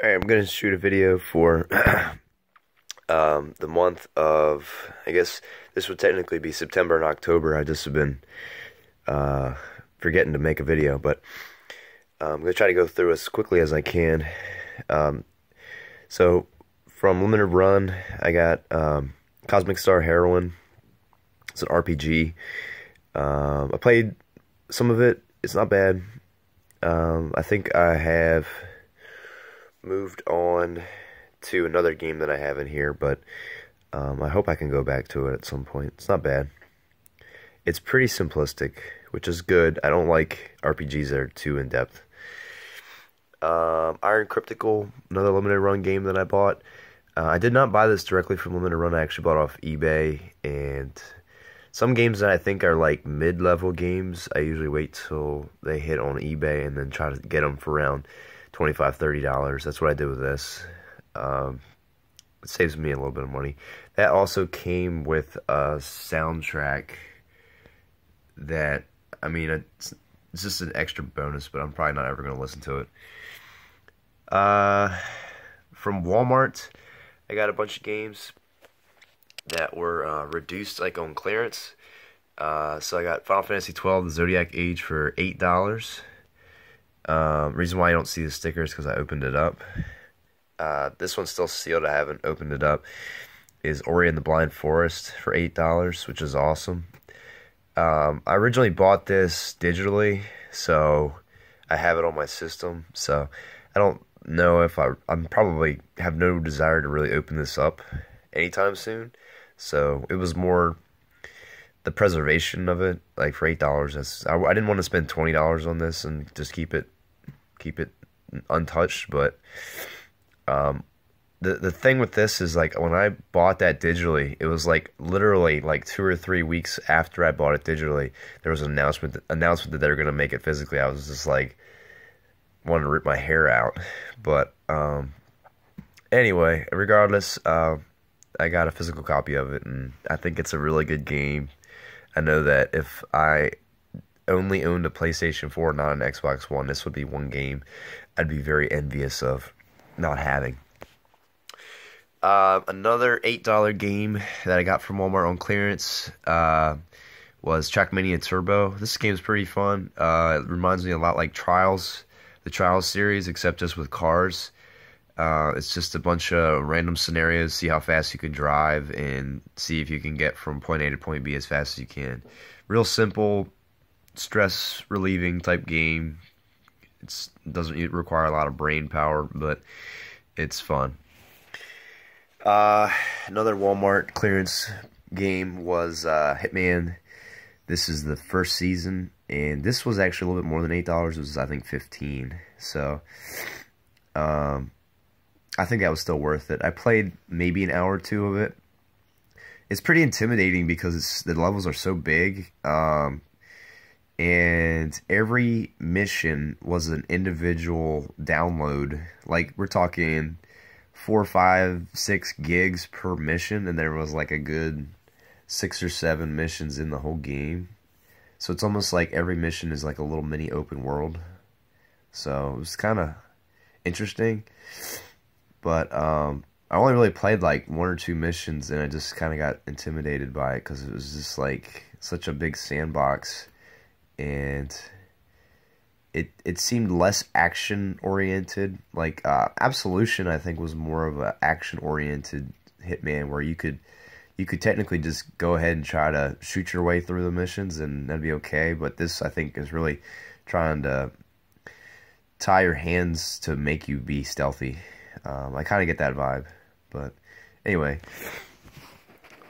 Alright, I'm gonna shoot a video for the month of, I guess this would technically be September and October. I just have been forgetting to make a video, but I'm gonna try to go through as quickly as I can. So from Limited Run, I got Cosmic Star Heroine. It's an RPG. I played some of it. It's not bad. I think I have moved on to another game that I have in here, but I hope I can go back to it at some point. It's not bad. It's pretty simplistic, which is good. I don't like RPGs that are too in-depth. Iron Cryptical, another limited run game that I bought. I did not buy this directly from Limited Run. I actually bought off eBay, and some games that I think are like mid-level games, I usually wait till they hit on eBay and then try to get them for around $25, $30. That's what I did with this. It saves me a little bit of money. That also came with a soundtrack that, I mean, it's just an extra bonus, but I'm probably not ever going to listen to it. From Walmart, I got a bunch of games that were reduced, like on clearance. So I got Final Fantasy XII, The Zodiac Age for $8. Reason why I don't see the stickers because I opened it up. This one's still sealed. I haven't opened it up. Is Ori and the Blind Forest for $8, which is awesome. I originally bought this digitally, so I have it on my system. So I don't know if I'm probably have no desire to really open this up anytime soon. So it was more the preservation of it, like for $8. I didn't want to spend $20 on this and just keep it untouched. But the thing with this is, like, when I bought that digitally, it was like literally like 2 or 3 weeks after I bought it digitally, there was an announcement that they were gonna make it physically. I was just like wanting to rip my hair out. But anyway, regardless, I got a physical copy of it, and I think it's a really good game. I know that if I only owned a PlayStation 4, not an Xbox One, this would be one game I'd be very envious of not having. Another $8 game that I got from Walmart on clearance was Trackmania Turbo. This game's pretty fun. It reminds me a lot like Trials, the Trials series, except just with cars. It's just a bunch of random scenarios, see how fast you can drive, and see if you can get from point A to point B as fast as you can. Real simple, stress-relieving type game. It doesn't require a lot of brain power, but it's fun. Another Walmart clearance game was Hitman. This is the first season, and this was actually a little bit more than $8. It was, I think, $15. So, I think that was still worth it. I played maybe an hour or two of it. It's pretty intimidating because the levels are so big, and every mission was an individual download. Like, we're talking 4, 5, 6 gigs per mission, and there was like a good 6 or 7 missions in the whole game. So it's almost like every mission is like a little mini open world. So it was kind of interesting. But I only really played like 1 or 2 missions, and I just kind of got intimidated by it because it was just like such a big sandbox, and it seemed less action oriented. Like Absolution, I think, was more of an action oriented Hitman, where you could technically just go ahead and try to shoot your way through the missions, and that'd be okay. But this, I think, is really trying to tie your hands to make you be stealthy. I kind of get that vibe, but anyway.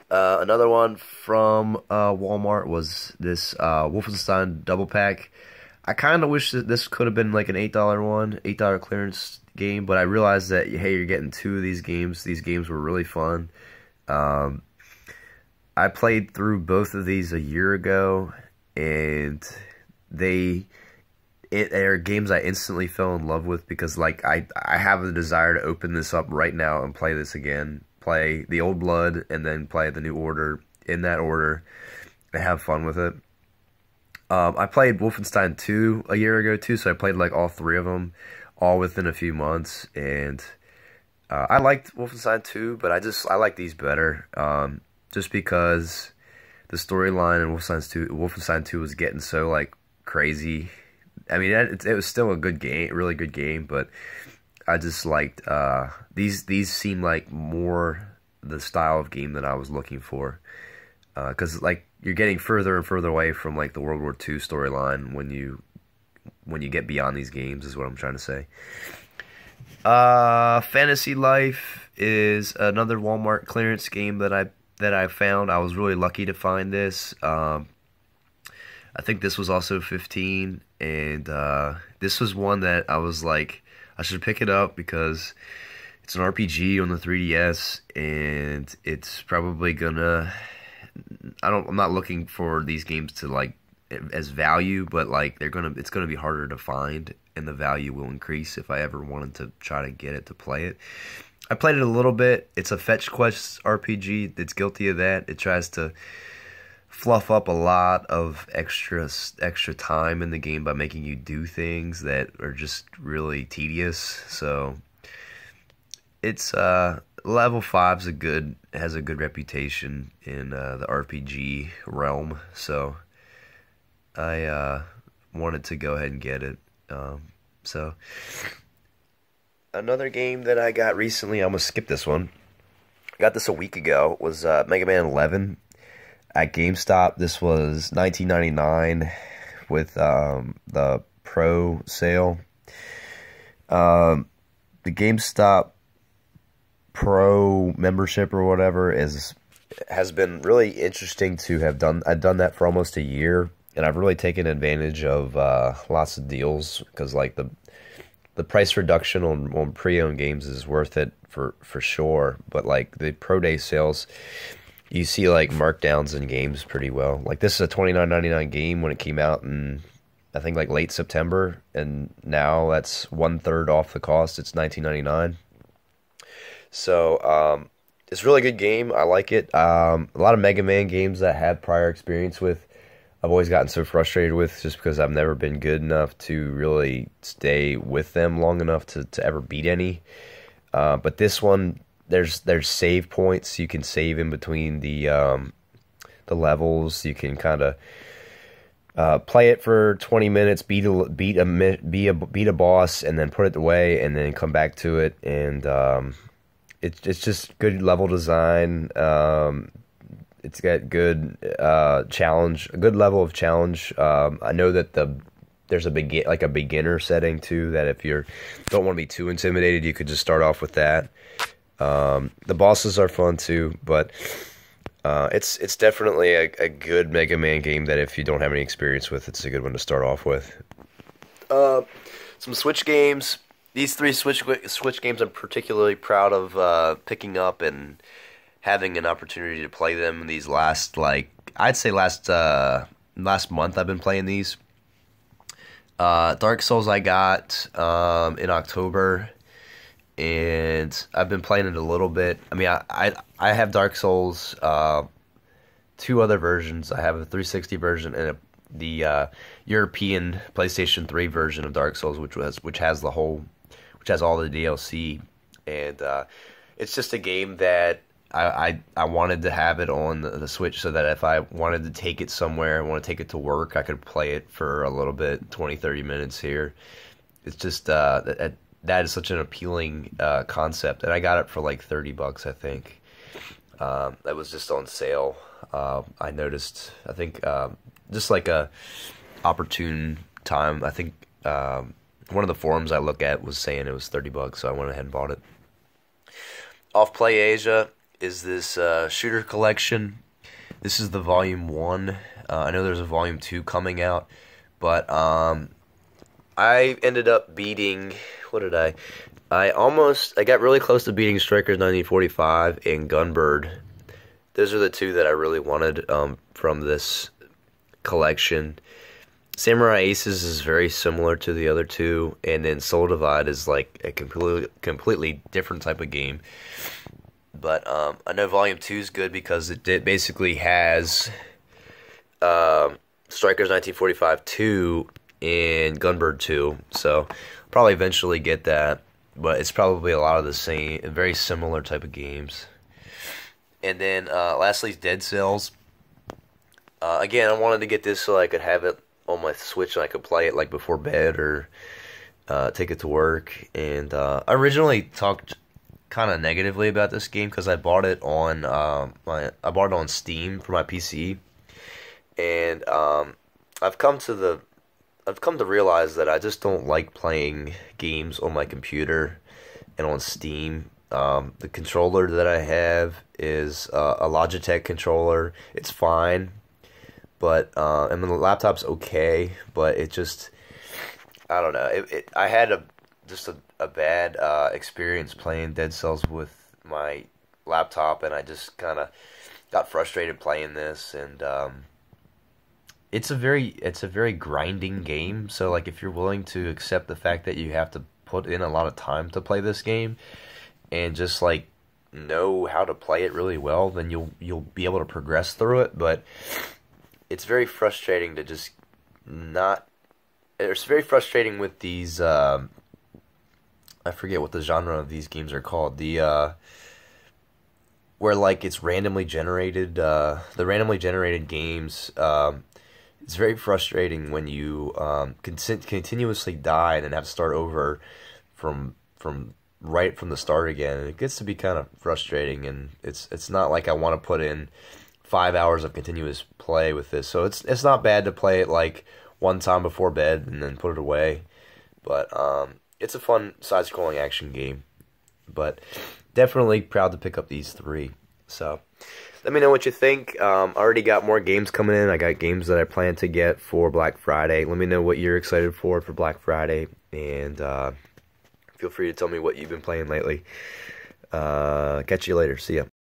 Another one from Walmart was this Wolfenstein double pack. I kind of wish that this could have been like an $8 one, $8 clearance game, but I realized that, hey, you're getting 2 of these games. These games were really fun. I played through both of these a year ago, and they're games I instantly fell in love with because, like, I have a desire to open this up right now and play this again. Play the Old Blood and then play the New Order in that order and have fun with it. I played Wolfenstein 2 a year ago too, so I played like all 3 of them. all within a few months, and I liked Wolfenstein 2, but I like these better, just because the storyline in Wolfenstein 2 was getting so like crazy. I mean, it was still a good game, really good game, but I just liked these seem like more the style of game that I was looking for, because like you're getting further and further away from like the World War II storyline when you get beyond these games, is what I'm trying to say. Fantasy Life is another Walmart clearance game that I found. I was really lucky to find this. I think this was also 15, and this was one that I was like, I should pick it up because it's an RPG on the 3DS, and it's probably gonna. I'm not looking for these games to like as value, but like it's gonna be harder to find, and the value will increase if I ever wanted to try to get it to play it. I played it a little bit. It's a fetch quest RPG. It's guilty of that. It tries to fluff up a lot of extra time in the game by making you do things that are just really tedious. So it's level 5's has a good reputation in the RPG realm. So I wanted to go ahead and get it. So another game that I got recently, I'm gonna skip this one. I got this a week ago. Was Mega Man 11 at GameStop. This was $19.99 with the Pro sale. The GameStop Pro membership or whatever has been really interesting to have done. I've done that for almost a year, and I've really taken advantage of lots of deals, because like the price reduction on pre-owned games is worth it for sure. But like the Pro Day sales, you see like markdowns in games pretty well. Like this is a $29.99 game when it came out in, I think, like late September, and now that's 1/3 off the cost. It's $19.99. So it's a really good game. I like it. A lot of Mega Man games that I have prior experience with, I've always gotten so frustrated with, just because I've never been good enough to really stay with them long enough to ever beat any. But this one, there's save points. You can save in between the levels. You can kind of play it for 20 minutes, beat a boss, and then put it away, and then come back to it. And it's just good level design. It's got good challenge, a good level of challenge. I know that there's a beginner setting too, that if you don't want to be too intimidated, you could just start off with that. The bosses are fun too, but it's definitely a good Mega Man game that if you don't have any experience with, it's a good one to start off with. Some Switch games. These 3 Switch games I'm particularly proud of picking up and having an opportunity to play them. These last month I've been playing these. Dark Souls I got in October, and I've been playing it a little bit. I mean, I have Dark Souls 2 other versions. I have a 360 version and the European PlayStation 3 version of Dark Souls, which has all the DLC, and it's just a game that I wanted to have it on the Switch, so that if I wanted to take it somewhere, I want to take it to work, I could play it for a little bit, 20-30 minutes here. It's just that is such an appealing concept, and I got it for like $30, I think. That was just on sale. I noticed, I think, just like a opportune time. I think one of the forums I look at was saying it was $30, so I went ahead and bought it. Off Play Asia is this shooter collection. This is the volume 1. I know there's a volume 2 coming out, but I ended up beating, what did I got really close to beating Strikers 1945 and Gunbird. Those are the 2 that I really wanted from this collection. Samurai Aces is very similar to the other 2, and then Soul Divide is like a completely different type of game. But I know Volume 2 is good because it basically has Strikers 1945 2 and Gunbird 2. So Probably eventually get that, but it's probably a lot of the same, very similar type of games. And then lastly, Dead Cells. Again, I wanted to get this so I could have it on my Switch and I could play it like before bed or take it to work. And I originally talked kind of negatively about this game because I bought it on Steam for my PC, and I've come to realize that I just don't like playing games on my computer and on Steam. The controller that I have is a Logitech controller. It's fine, but and the laptop's okay, but it just, I don't know. I had a bad experience playing Dead Cells with my laptop, and I just kind of got frustrated playing this. And it's a very grinding game. So like, if you're willing to accept the fact that you have to put in a lot of time to play this game, and just like know how to play it really well, then you'll be able to progress through it. But it's very frustrating to just not. It's very frustrating with these. I forget what the genre of these games are called. Where like it's randomly generated. The randomly generated games. It's very frustrating when you continuously die and then have to start over from right from the start again. And it gets to be kind of frustrating, and it's not like I want to put in 5 hours of continuous play with this. So it's not bad to play it like one time before bed and then put it away. But it's a fun side-scrolling action game. But definitely proud to pick up these three. So let me know what you think. I already got more games coming in. I got games that I plan to get for Black Friday. Let me know what you're excited for Black Friday. And feel free to tell me what you've been playing lately. Catch you later. See ya.